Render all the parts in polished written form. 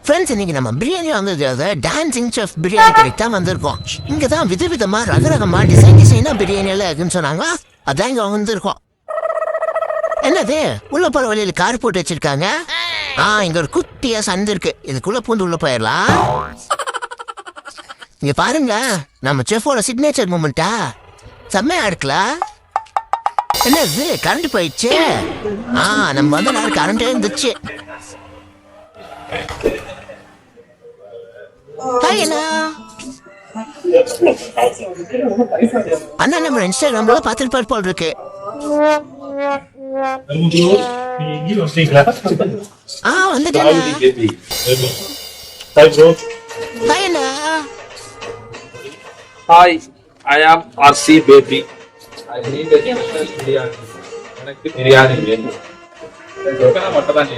Friends, இன்னைக்கு நம்ம பிரியாணி வந்தது டான்சிங் செஃப் பிரியாணி கடைக்கு தான் வந்திருக்கோம். இங்கே தான் விதவிதமா ரகரகமா டிசைனா பிரியாணி எல்லாம் இருக்குன்னு சொன்னாங்க. அதான் இங்கே வந்திருக்கோம். என்னது உள்ள போற வழியில கார் போட்டு வச்சிருக்காங்க. இங்க ஒரு குட்டியா சந்து இருக்கு. இதுக்குள்ள பூந்து உள்ள போயிடலாம். இங்க பாருங்க, நம்ம செஃபோட சிக்னேச்சர் மூமெண்டா செம்மையா இருக்குல்ல. என்னது கரண்ட் போயிடுச்சு. நம்ம வந்து நேரம் கரண்டே இருந்துச்சு. அண்ணா நம்ம இன்ஸ்டாகிராம்ல பார்த்துட்டு போல் இருக்கு. வந்துட்டேன். Hi, I am RC Baby. I need a special biryani. எனக்கு பிரியாணி வேணும். மட்டன் தான்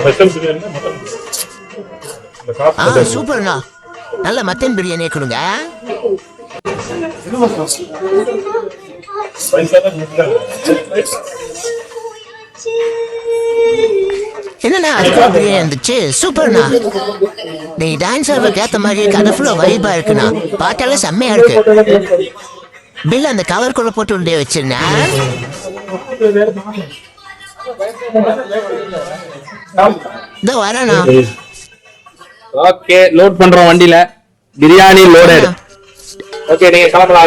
ஸ்பெஷல் பிரியாணி மட்டன். சூப்பர்ண்ணா, நல்ல மட்டன் பிரியாணி கொடுங்க. என்னண்ணா அதுக்குள்ள பிரியாணி இருந்துச்சு. சூப்பர்ண்ணா, நீ டான்ஸ் ஆடுறதுக்கு ஏற்ற மாதிரியே கலர்ஃபுல்லா வைபா இருக்குண்ணா. பாட்டால செம்மையா இருக்கு. பில் அந்த கவருக்குள்ள போட்டு உள்ளே வச்சிருந்தேன். இதோ வரேண்ணா. ஓகே, லோட் பண்றோம் வண்டியில. பிரியாணி லோடட். ஓகே, நீங்க கிளம்பலாம்.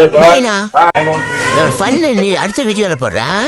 நீ அடுத்த வீடியோல போடுறேன்.